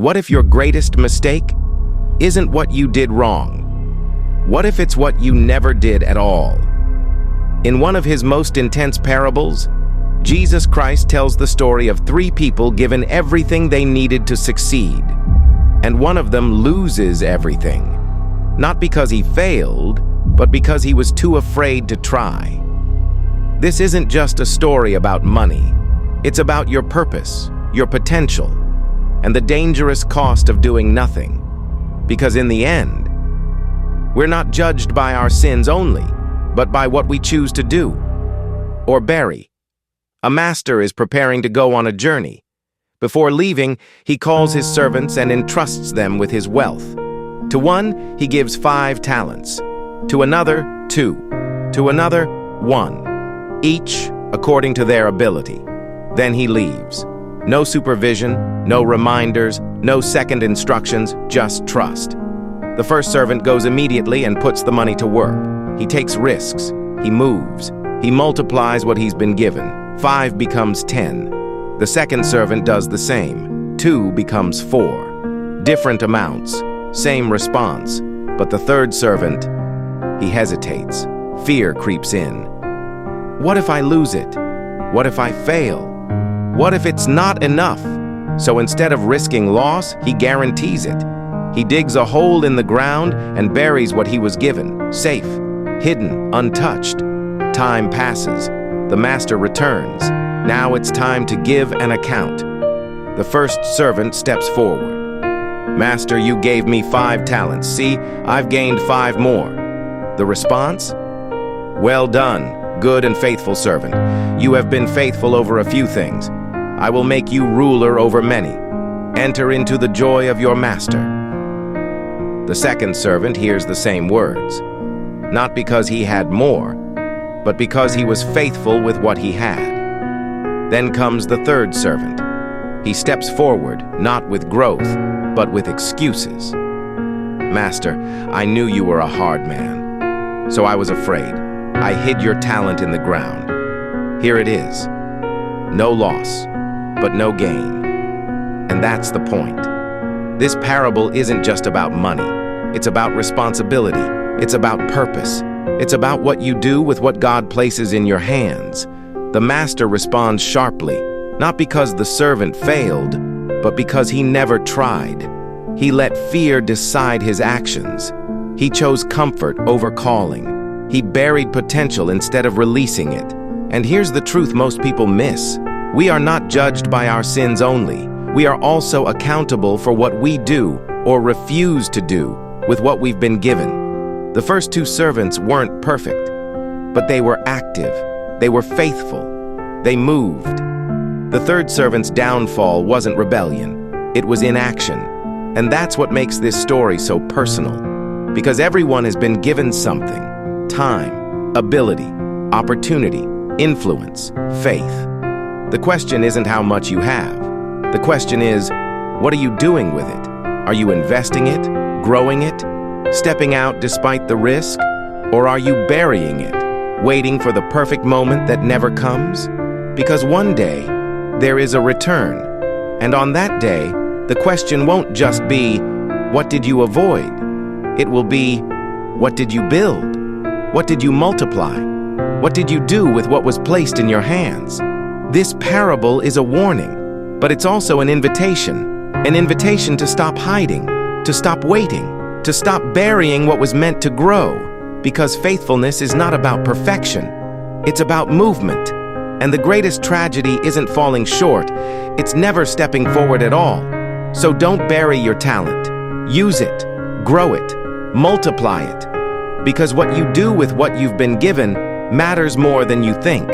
What if your greatest mistake isn't what you did wrong? What if it's what you never did at all? In one of his most intense parables, Jesus Christ tells the story of three people given everything they needed to succeed, and one of them loses everything, not because he failed, but because he was too afraid to try. This isn't just a story about money. It's about your purpose, your potential, and the dangerous cost of doing nothing. Because in the end, we're not judged by our sins only, but by what we choose to do or bury. A master is preparing to go on a journey. Before leaving, he calls his servants and entrusts them with his wealth. To one, he gives 5 talents. To another, 2. To another, 1. Each according to their ability. Then he leaves. No supervision, no reminders, no second instructions, just trust. The first servant goes immediately and puts the money to work. He takes risks. He moves. He multiplies what he's been given. 5 becomes 10. The second servant does the same. 2 becomes 4. Different amounts, same response. But the third servant, he hesitates. Fear creeps in. What if I lose it? What if I fail? What if it's not enough? So instead of risking loss, he guarantees it. He digs a hole in the ground and buries what he was given, safe, hidden, untouched. Time passes. The master returns. Now it's time to give an account. The first servant steps forward. Master, you gave me 5 talents. See, I've gained 5 more. The response? Well done, good and faithful servant. You have been faithful over a few things. I will make you ruler over many. Enter into the joy of your master. The second servant hears the same words, not because he had more, but because he was faithful with what he had. Then comes the third servant. He steps forward, not with growth, but with excuses. Master, I knew you were a hard man, so I was afraid. I hid your talent in the ground. Here it is. No loss, but no gain. And that's the point. This parable isn't just about money. It's about responsibility. It's about purpose. It's about what you do with what God places in your hands. The master responds sharply, not because the servant failed, but because he never tried. He let fear decide his actions. He chose comfort over calling. He buried potential instead of releasing it. And here's the truth most people miss. We are not judged by our sins only. We are also accountable for what we do or refuse to do with what we've been given. The first 2 servants weren't perfect, but they were active. They were faithful. They moved. The third servant's downfall wasn't rebellion. It was inaction. And that's what makes this story so personal. Because everyone has been given something: time, ability, opportunity, influence, faith. The question isn't how much you have. The question is, what are you doing with it? Are you investing it, growing it, stepping out despite the risk? Or are you burying it, waiting for the perfect moment that never comes? Because one day, there is a return. And on that day, the question won't just be, what did you avoid? It will be, what did you build? What did you multiply? What did you do with what was placed in your hands? This parable is a warning, but it's also an invitation to stop hiding, to stop waiting, to stop burying what was meant to grow, because faithfulness is not about perfection. It's about movement. And the greatest tragedy isn't falling short. It's never stepping forward at all. So don't bury your talent. Use it, grow it, multiply it. Because what you do with what you've been given matters more than you think.